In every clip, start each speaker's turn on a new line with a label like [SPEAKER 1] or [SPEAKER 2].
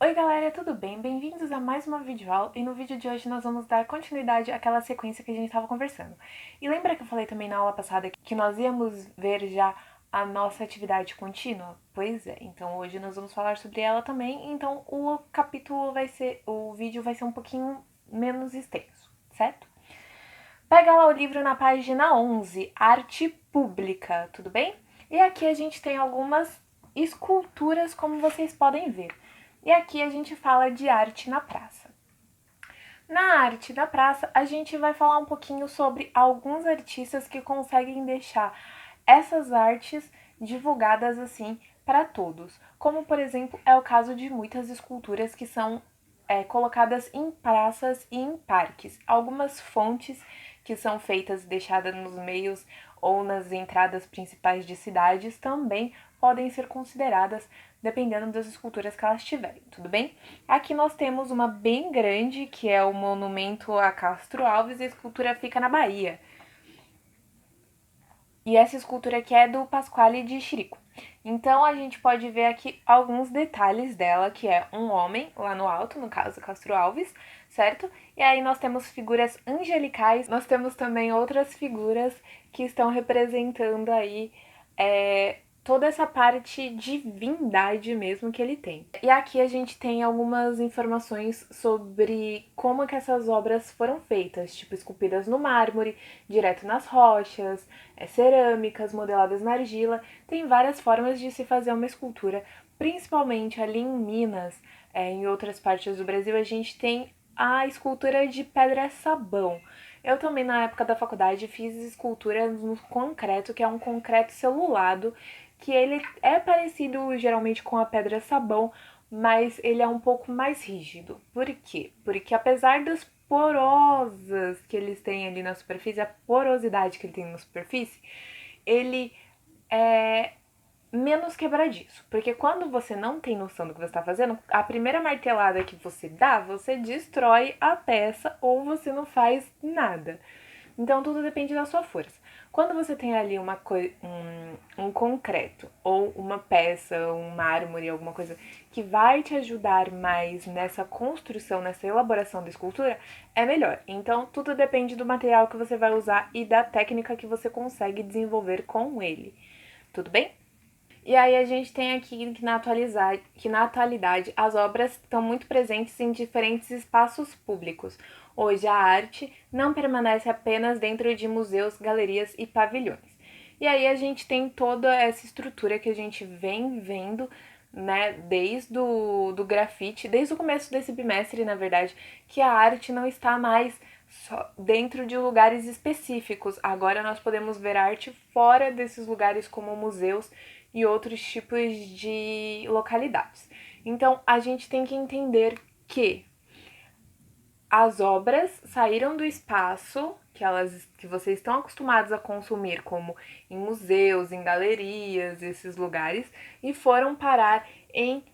[SPEAKER 1] Oi galera, tudo bem? Bem-vindos a mais uma videoaula e no vídeo de hoje nós vamos dar continuidade àquela sequência que a gente estava conversando. E lembra que eu falei também na aula passada que nós íamos ver já a nossa atividade contínua? Pois é, então hoje nós vamos falar sobre ela também, então o vídeo vai ser um pouquinho menos extenso, certo? Pega lá o livro na página 11, Arte Pública, tudo bem? E aqui a gente tem algumas esculturas, como vocês podem ver. E aqui a gente fala de arte na praça. Na arte da praça, a gente vai falar um pouquinho sobre alguns artistas que conseguem deixar essas artes divulgadas assim para todos. Como, por exemplo, é o caso de muitas esculturas que são colocadas em praças e em parques. Algumas fontes que são feitas e deixadas nos meios ou nas entradas principais de cidades também podem ser consideradas dependendo das esculturas que elas tiverem, tudo bem? Aqui nós temos uma bem grande, que é o monumento a Castro Alves, e a escultura fica na Bahia. E essa escultura aqui é do Pasquale de Chirico. Então a gente pode ver aqui alguns detalhes dela, que é um homem lá no alto, no caso Castro Alves, certo? E aí nós temos figuras angelicais, nós temos também outras figuras que estão representando aí toda essa parte divindade mesmo que ele tem. E aqui a gente tem algumas informações sobre como que essas obras foram feitas, tipo esculpidas no mármore, direto nas rochas, cerâmicas, modeladas na argila. Tem várias formas de se fazer uma escultura, principalmente ali em Minas, em outras partes do Brasil, a gente tem a escultura de pedra-sabão. Eu também, na época da faculdade, fiz escultura no concreto, que é um concreto celulado, que ele é parecido geralmente com a pedra-sabão, mas ele é um pouco mais rígido. Por quê? Porque apesar das porosas que eles têm ali na superfície, a porosidade que ele tem na superfície, ele é menos quebradiço. Porque quando você não tem noção do que você está fazendo, a primeira martelada que você dá, você destrói a peça ou você não faz nada. Então tudo depende da sua força. Quando você tem ali um concreto ou uma peça, um mármore, alguma coisa que vai te ajudar mais nessa construção, nessa elaboração da escultura, é melhor. Então tudo depende do material que você vai usar e da técnica que você consegue desenvolver com ele. Tudo bem? E aí a gente tem aqui que na atualidade as obras estão muito presentes em diferentes espaços públicos. Hoje a arte não permanece apenas dentro de museus, galerias e pavilhões. E aí a gente tem toda essa estrutura que a gente vem vendo, né, desde do grafite, desde o começo desse bimestre, na verdade, que a arte não está mais só dentro de lugares específicos. Agora nós podemos ver arte fora desses lugares como museus e outros tipos de localidades. Então, a gente tem que entender que as obras saíram do espaço que vocês estão acostumados a consumir, como em museus, em galerias, esses lugares, e foram parar em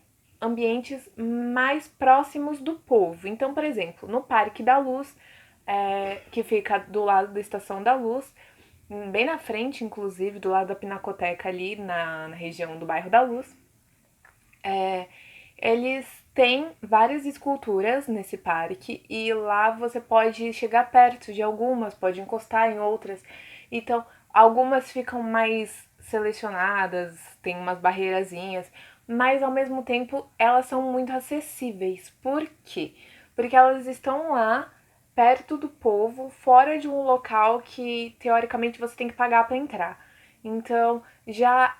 [SPEAKER 1] ambientes mais próximos do povo. Então, por exemplo, no Parque da Luz, que fica do lado da Estação da Luz, bem na frente, inclusive, do lado da Pinacoteca ali, na região do bairro da Luz, eles têm várias esculturas nesse parque e lá você pode chegar perto de algumas, pode encostar em outras. Então, algumas ficam mais selecionadas, tem umas barreirazinhas, mas ao mesmo tempo elas são muito acessíveis. Por quê? Porque elas estão lá perto do povo, fora de um local que teoricamente você tem que pagar para entrar. Então, já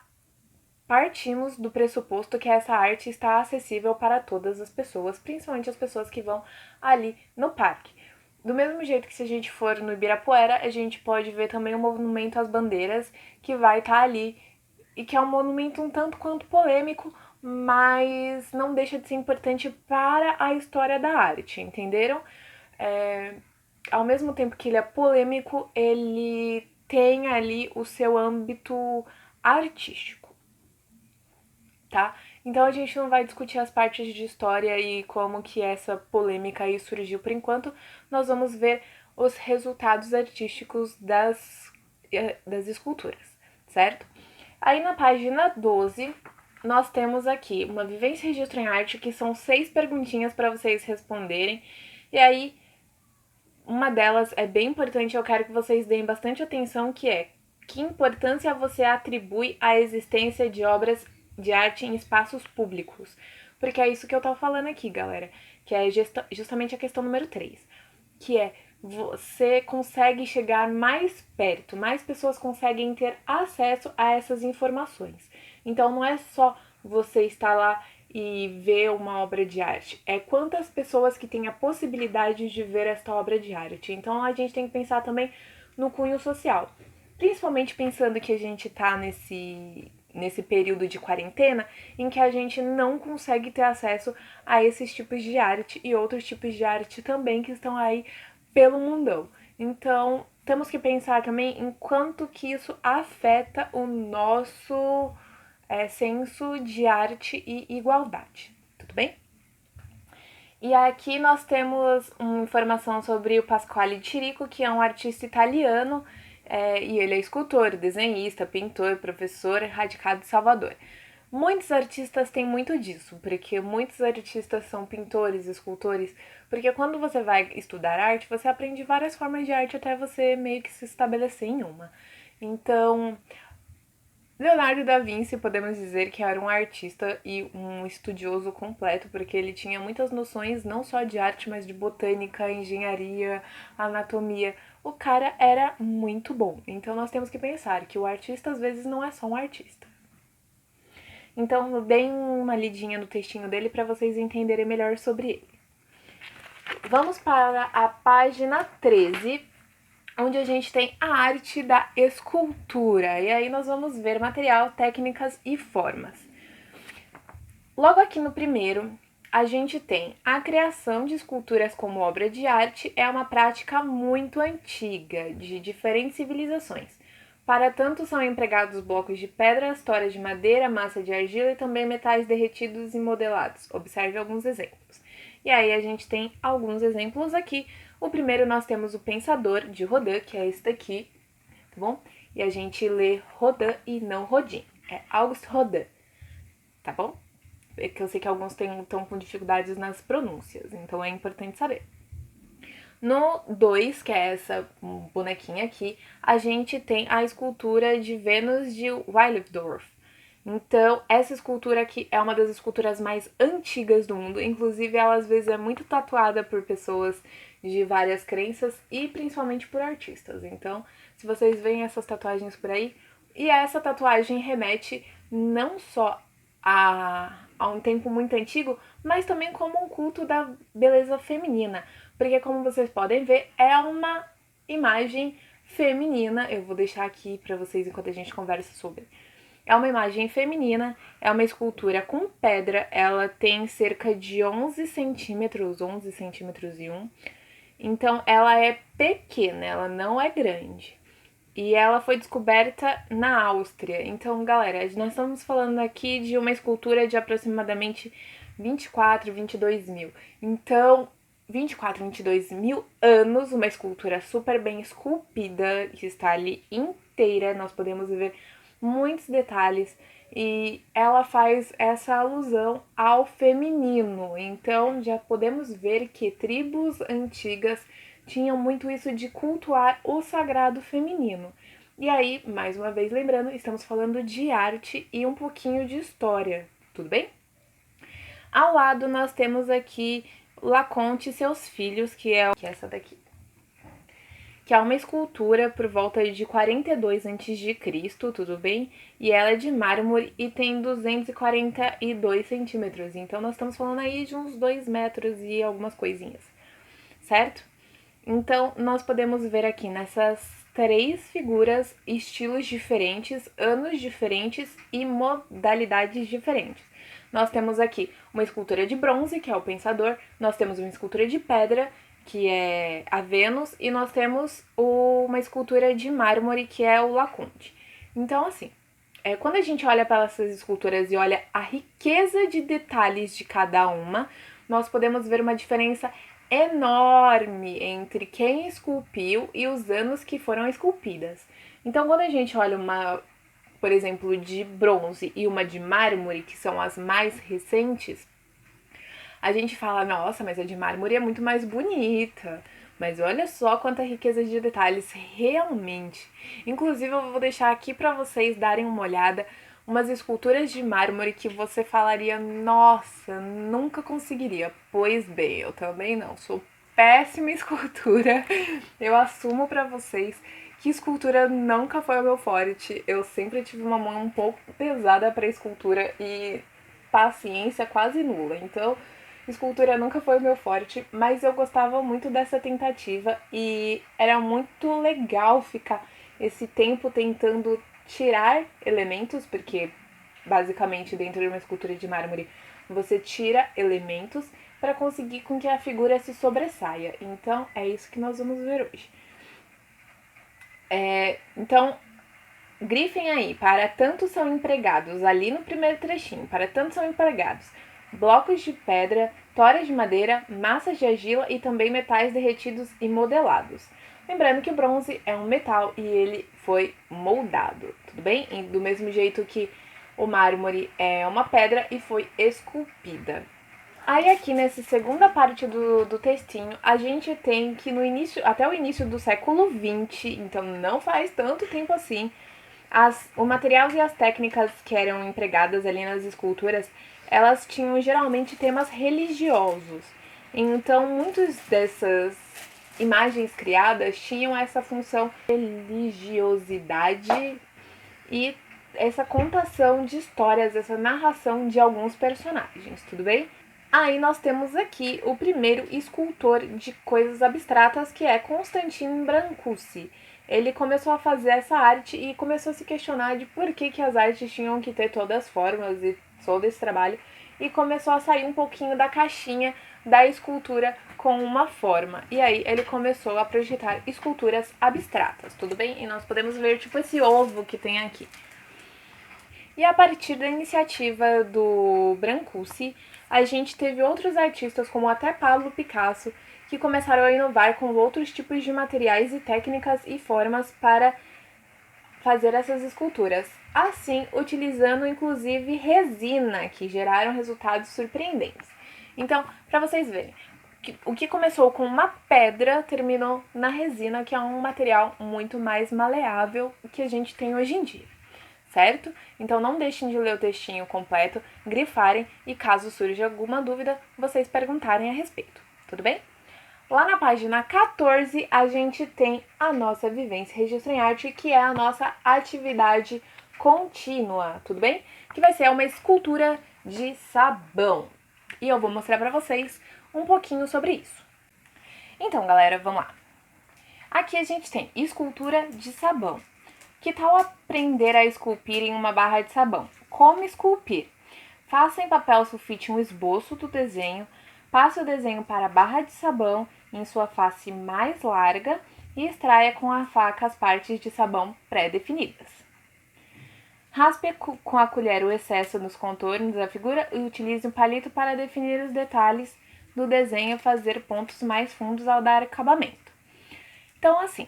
[SPEAKER 1] partimos do pressuposto que essa arte está acessível para todas as pessoas, principalmente as pessoas que vão ali no parque. Do mesmo jeito que se a gente for no Ibirapuera, a gente pode ver também o monumento às bandeiras, que vai estar ali, e que é um monumento um tanto quanto polêmico, mas não deixa de ser importante para a história da arte, entenderam? Ao mesmo tempo que ele é polêmico, ele tem ali o seu âmbito artístico, tá? Então a gente não vai discutir as partes de história e como que essa polêmica aí surgiu por enquanto. Nós vamos ver os resultados artísticos das esculturas, certo? Aí na página 12 nós temos aqui uma vivência e registro em arte, que são 6 perguntinhas para vocês responderem. E aí, uma delas é bem importante, eu quero que vocês deem bastante atenção, que é: que importância você atribui à existência de obras de arte em espaços públicos? Porque é isso que eu tô falando aqui, galera, que é justamente a questão número 3, que é: você consegue chegar mais perto, mais pessoas conseguem ter acesso a essas informações. Então não é só você estar lá e ver uma obra de arte, é quantas pessoas que têm a possibilidade de ver esta obra de arte. Então a gente tem que pensar também no cunho social, principalmente pensando que a gente tá nesse período de quarentena em que a gente não consegue ter acesso a esses tipos de arte e outros tipos de arte também que estão aí pelo mundão. Então, temos que pensar também em quanto que isso afeta o nosso senso de arte e igualdade. Tudo bem? E aqui nós temos uma informação sobre o Pasquale di Chirico, que é um artista italiano, e ele é escultor, desenhista, pintor, professor, radicado em Salvador. Muitos artistas têm muito disso, porque muitos artistas são pintores, escultores, porque quando você vai estudar arte, você aprende várias formas de arte até você meio que se estabelecer em uma. Então, Leonardo da Vinci, podemos dizer que era um artista e um estudioso completo, porque ele tinha muitas noções não só de arte, mas de botânica, engenharia, anatomia. O cara era muito bom. Então nós temos que pensar que o artista às vezes não é só um artista. Então deem uma lidinha no textinho dele para vocês entenderem melhor sobre ele. Vamos para a página 13, onde a gente tem a arte da escultura. E aí nós vamos ver material, técnicas e formas. Logo aqui no primeiro, a gente tem a criação de esculturas como obra de arte. É uma prática muito antiga, de diferentes civilizações. Para tanto, são empregados blocos de pedras, toras de madeira, massa de argila e também metais derretidos e modelados. Observe alguns exemplos. E aí a gente tem alguns exemplos aqui. O primeiro nós temos o Pensador, de Rodin, que é esse daqui, tá bom? E a gente lê Rodin e não Rodin. É Auguste Rodin, tá bom? É que eu sei que alguns estão com dificuldades nas pronúncias, então é importante saber. No 2, que é essa bonequinha aqui, a gente tem a escultura de Vênus de Willendorf. Então, essa escultura aqui é uma das esculturas mais antigas do mundo. Inclusive, ela às vezes é muito tatuada por pessoas de várias crenças e principalmente por artistas. Então, se vocês veem essas tatuagens por aí, e essa tatuagem remete não só a um tempo muito antigo, mas também como um culto da beleza feminina. Porque, como vocês podem ver, é uma imagem feminina. Eu vou deixar aqui pra vocês enquanto a gente conversa sobre. É uma imagem feminina, é uma escultura com pedra, ela tem cerca de 11 centímetros, 11 centímetros e 1. Então, ela é pequena, ela não é grande. E ela foi descoberta na Áustria. Então, galera, nós estamos falando aqui de uma escultura de aproximadamente 24, 22 mil. Então, 24, 22 mil anos, uma escultura super bem esculpida, que está ali inteira. Nós podemos ver muitos detalhes e ela faz essa alusão ao feminino. Então, já podemos ver que tribos antigas tinham muito isso de cultuar o sagrado feminino. E aí, mais uma vez lembrando, estamos falando de arte e um pouquinho de história, tudo bem? Ao lado nós temos aqui Laconte e seus filhos, que é essa daqui, que é uma escultura por volta de 42 a.C., tudo bem? E ela é de mármore e tem 242 centímetros, então nós estamos falando aí de uns 2 metros e algumas coisinhas, certo? Então, nós podemos ver aqui nessas 3 figuras estilos diferentes, anos diferentes e modalidades diferentes. Nós temos aqui uma escultura de bronze, que é o Pensador, nós temos uma escultura de pedra, que é a Vênus, e nós temos uma escultura de mármore, que é o Laconte. Então, assim, quando a gente olha para essas esculturas e olha a riqueza de detalhes de cada uma, nós podemos ver uma diferença enorme entre quem esculpiu e os anos que foram esculpidas. Então, quando a gente olha uma por exemplo, de bronze e uma de mármore, que são as mais recentes, a gente fala, nossa, mas a de mármore é muito mais bonita. Mas olha só quanta riqueza de detalhes realmente. Inclusive, eu vou deixar aqui para vocês darem uma olhada umas esculturas de mármore que você falaria, nossa, nunca conseguiria. Pois bem, eu também não, sou péssima em escultura. Eu assumo para vocês que escultura nunca foi o meu forte. Eu sempre tive uma mão um pouco pesada para escultura e paciência quase nula. Então, escultura nunca foi o meu forte, mas eu gostava muito dessa tentativa e era muito legal ficar esse tempo tentando tirar elementos, porque basicamente dentro de uma escultura de mármore você tira elementos para conseguir com que a figura se sobressaia. Então é isso que nós vamos ver hoje. Então, grifem aí, para tanto são empregados, ali no primeiro trechinho, para tanto são empregados blocos de pedra, toras de madeira, massas de argila e também metais derretidos e modelados. Lembrando que o bronze é um metal e ele foi moldado, tudo bem? E do mesmo jeito que o mármore é uma pedra e foi esculpida. Aí aqui nessa segunda parte do textinho, a gente tem que no início, até o início do século XX, então não faz tanto tempo assim, o material e as técnicas que eram empregadas ali nas esculturas, elas tinham geralmente temas religiosos. Então, muitas dessas imagens criadas tinham essa função de religiosidade e essa contação de histórias, essa narração de alguns personagens, tudo bem? Aí nós temos aqui o primeiro escultor de coisas abstratas, que é Constantin Brancusi. Ele começou a fazer essa arte e começou a se questionar de por que as artes tinham que ter todas as formas e todo esse trabalho, e começou a sair um pouquinho da caixinha da escultura com uma forma. E aí ele começou a projetar esculturas abstratas, tudo bem? E nós podemos ver tipo esse ovo que tem aqui. E a partir da iniciativa do Brancusi, a gente teve outros artistas, como até Pablo Picasso, que começaram a inovar com outros tipos de materiais e técnicas e formas para fazer essas esculturas. Assim, utilizando inclusive resina, que geraram resultados surpreendentes. Então, para vocês verem, o que começou com uma pedra terminou na resina, que é um material muito mais maleável que a gente tem hoje em dia, certo? Então não deixem de ler o textinho completo, grifarem e caso surja alguma dúvida, vocês perguntarem a respeito, tudo bem? Lá na página 14, a gente tem a nossa vivência registro em arte, que é a nossa atividade contínua, tudo bem? Que vai ser uma escultura de sabão. E eu vou mostrar para vocês um pouquinho sobre isso. Então, galera, vamos lá. Aqui a gente tem escultura de sabão. Que tal aprender a esculpir em uma barra de sabão? Como esculpir? Faça em papel sulfite um esboço do desenho, passe o desenho para a barra de sabão em sua face mais larga e extraia com a faca as partes de sabão pré-definidas. Raspe com a colher o excesso nos contornos da figura e utilize um palito para definir os detalhes do desenho e fazer pontos mais fundos ao dar acabamento. Então, assim,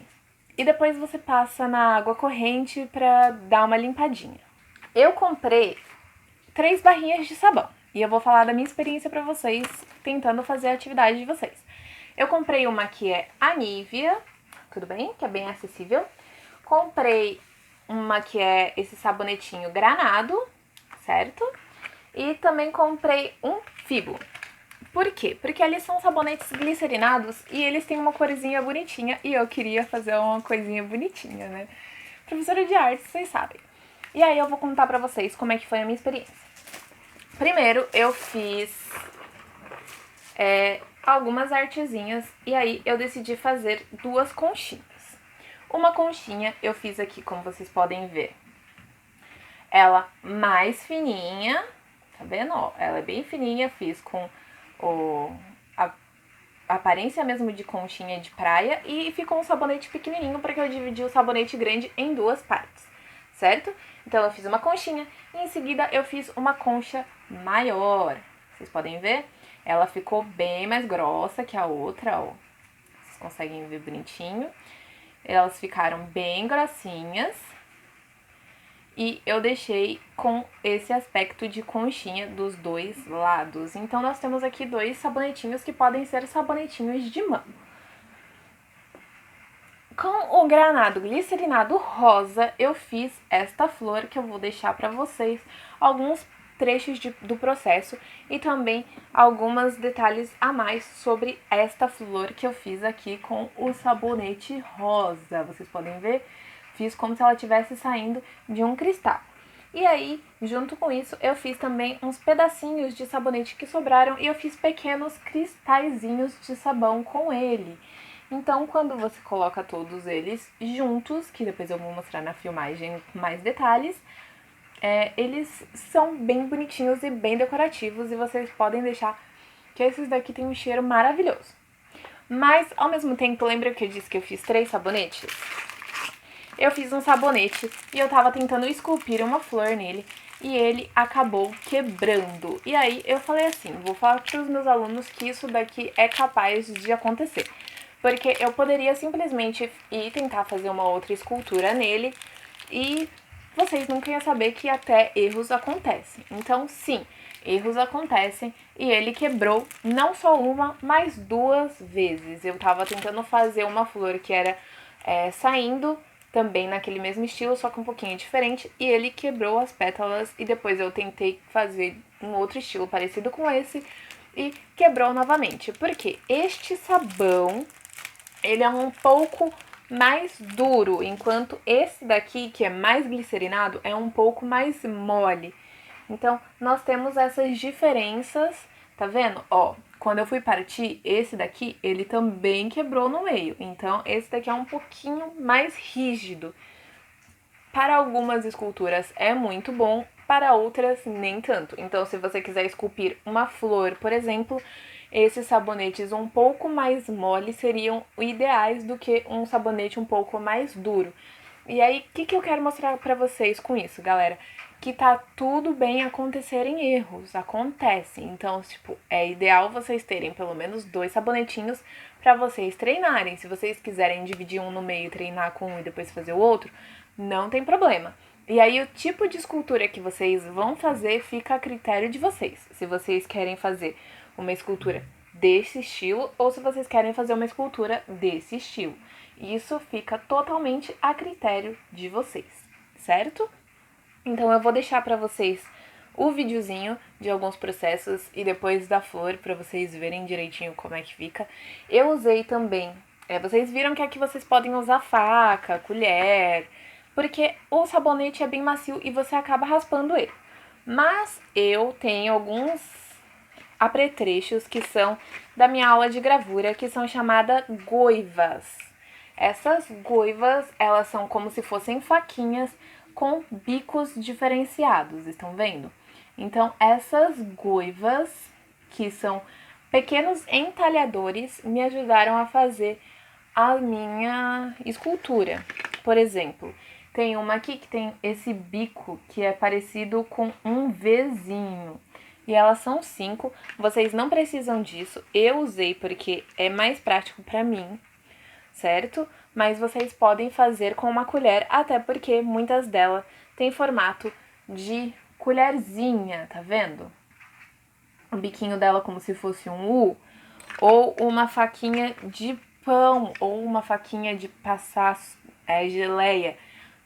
[SPEAKER 1] e depois você passa na água corrente para dar uma limpadinha. Eu comprei 3 barrinhas de sabão e eu vou falar da minha experiência para vocês tentando fazer a atividade de vocês. Eu comprei uma que é a Nivea, tudo bem? Que é bem acessível. Comprei uma que é esse sabonetinho granado, certo? E também comprei um Fibo. Por quê? Porque eles são sabonetes glicerinados e eles têm uma corzinha bonitinha e eu queria fazer uma coisinha bonitinha, né? Professora de artes, vocês sabem. E aí eu vou contar pra vocês como é que foi a minha experiência. Primeiro eu fiz algumas artezinhas e aí eu decidi fazer 2 conchinhas. Uma conchinha eu fiz aqui, como vocês podem ver, ela mais fininha, tá vendo? Ó, ela é bem fininha, fiz com a aparência mesmo de conchinha de praia e ficou um sabonete pequenininho porque eu dividi o sabonete grande em 2 partes, certo? Então eu fiz uma conchinha e em seguida eu fiz uma concha maior. Vocês podem ver? Ela ficou bem mais grossa que a outra, ó. Vocês conseguem ver bonitinho. Elas ficaram bem grossinhas. e eu deixei com esse aspecto de conchinha dos dois lados. Então nós temos aqui dois sabonetinhos que podem ser sabonetinhos de mão. Com o granado glicerinado rosa, eu fiz esta flor que eu vou deixar para vocês alguns trechos do processo e também alguns detalhes a mais sobre esta flor que eu fiz aqui com o sabonete rosa. Vocês podem ver, fiz como se ela estivesse saindo de um cristal. E aí, junto com isso, eu fiz também uns pedacinhos de sabonete que sobraram e eu fiz pequenos cristalzinhos de sabão com ele. Então, quando você coloca todos eles juntos, que depois eu vou mostrar na filmagem mais detalhes, eles são bem bonitinhos e bem decorativos e vocês podem deixar que esses daqui tem um cheiro maravilhoso. Mas, ao mesmo tempo, lembra que eu disse que eu fiz 3 sabonetes? Eu fiz um sabonete e eu tava tentando esculpir uma flor nele e ele acabou quebrando. E aí eu falei assim, vou falar para os meus alunos que isso daqui é capaz de acontecer. Porque eu poderia simplesmente ir tentar fazer uma outra escultura nele e vocês nunca iam saber que até erros acontecem. Então, sim, erros acontecem e ele quebrou não só uma, mas 2 vezes. Eu tava tentando fazer uma flor que era saindo também naquele mesmo estilo, só que um pouquinho diferente, e ele quebrou as pétalas e depois eu tentei fazer um outro estilo parecido com esse e quebrou novamente. Porque este sabão, ele é um pouco mais duro, enquanto esse daqui, que é mais glicerinado, é um pouco mais mole. Então, nós temos essas diferenças, tá vendo? Ó, quando eu fui partir, esse daqui, ele também quebrou no meio. Então, esse daqui é um pouquinho mais rígido. Para algumas esculturas é muito bom, para outras nem tanto. Então, se você quiser esculpir uma flor, por exemplo, esses sabonetes um pouco mais moles seriam ideais do que um sabonete um pouco mais duro. E aí, o que eu quero mostrar pra vocês com isso, galera? Que tá tudo bem acontecerem erros, acontecem. Então, tipo, é ideal vocês terem pelo menos 2 sabonetinhos pra vocês treinarem. Se vocês quiserem dividir um no meio e treinar com um e depois fazer o outro, não tem problema. E aí, o tipo de escultura que vocês vão fazer fica a critério de vocês. Se vocês querem fazer uma escultura desse estilo ou se vocês querem fazer uma escultura desse estilo. Isso fica totalmente a critério de vocês, certo? Então eu vou deixar pra vocês o videozinho de alguns processos e depois da flor pra vocês verem direitinho como é que fica. Eu usei também, vocês viram que aqui vocês podem usar faca, colher, porque o sabonete é bem macio e você acaba raspando ele. Mas eu tenho alguns apetrechos que são da minha aula de gravura, que são chamadas goivas. Essas goivas, elas são como se fossem faquinhas com bicos diferenciados, estão vendo? Então, essas goivas, que são pequenos entalhadores, me ajudaram a fazer a minha escultura. Por exemplo, tem uma aqui que tem esse bico que é parecido com um Vzinho. E elas são 5, vocês não precisam disso, eu usei porque é mais prático pra mim, certo? Mas vocês podem fazer com uma colher, até porque muitas delas têm formato de colherzinha, tá vendo? O biquinho dela como se fosse um U, ou uma faquinha de pão, ou uma faquinha de passar geleia,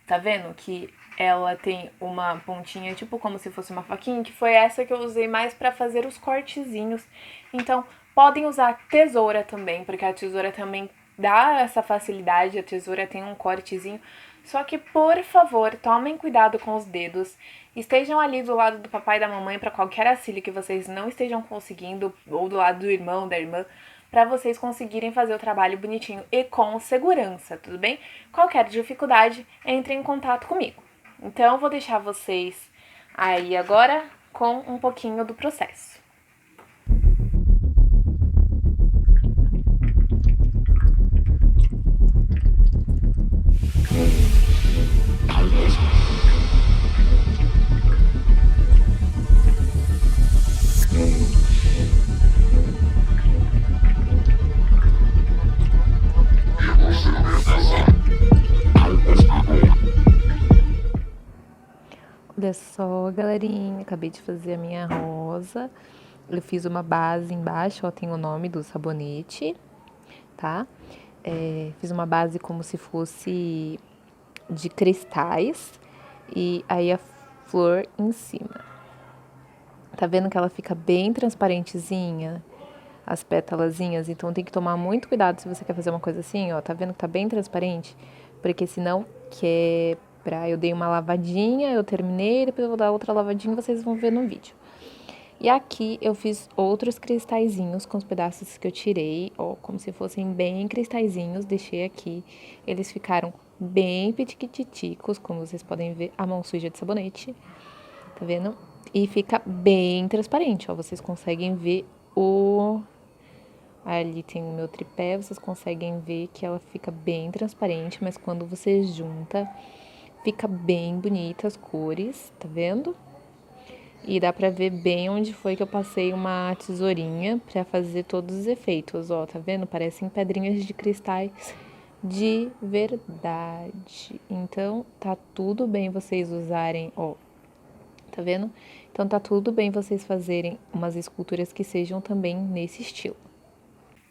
[SPEAKER 1] tá vendo? Que ela tem uma pontinha, tipo como se fosse uma faquinha, que foi essa que eu usei mais pra fazer os cortezinhos. Então, podem usar tesoura também, porque a tesoura também dá essa facilidade, a tesoura tem um cortezinho. Só que, por favor, tomem cuidado com os dedos. Estejam ali do lado do papai e da mamãe para qualquer auxílio que vocês não estejam conseguindo, ou do lado do irmão, da irmã, para vocês conseguirem fazer o trabalho bonitinho e com segurança, tudo bem? Qualquer dificuldade, entre em contato comigo. Então, eu vou deixar vocês aí agora com um pouquinho do processo.
[SPEAKER 2] Olha só, galerinha, acabei de fazer a minha rosa. Eu fiz uma base embaixo, ó, tem o nome do sabonete, tá? Fiz uma base como se fosse de cristais e aí a flor em cima. Tá vendo que ela fica bem transparentezinha? As pétalazinhas, então tem que tomar muito cuidado se você quer fazer uma coisa assim, ó, tá vendo que tá bem transparente? Porque senão quebra. Eu dei uma lavadinha, eu terminei, depois eu vou dar outra lavadinha e vocês vão ver no vídeo. E aqui eu fiz outros cristalzinhos com os pedaços que eu tirei, ó, como se fossem bem cristalzinhos, deixei aqui. Eles ficaram bem pitiquiticos, como vocês podem ver, a mão suja de sabonete, tá vendo? E fica bem transparente, ó, vocês conseguem ver o ali tem o meu tripé, vocês conseguem ver que ela fica bem transparente, mas quando você junta, fica bem bonita as cores, tá vendo? E dá pra ver bem onde foi que eu passei uma tesourinha pra fazer todos os efeitos, ó, tá vendo? Parecem pedrinhas de cristais de verdade. Então, tá tudo bem vocês usarem, ó, tá vendo? Então, tá tudo bem vocês fazerem umas esculturas que sejam também nesse estilo.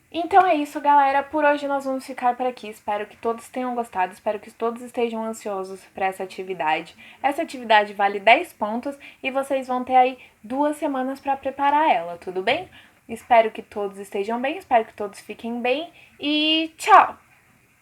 [SPEAKER 1] Então é isso, galera. Por hoje nós vamos ficar por aqui. Espero que todos tenham gostado. Espero que todos estejam ansiosos para essa atividade. Essa atividade vale 10 pontos e vocês vão ter aí 2 semanas para preparar ela, tudo bem? Espero que todos estejam bem, espero que todos fiquem bem e tchau!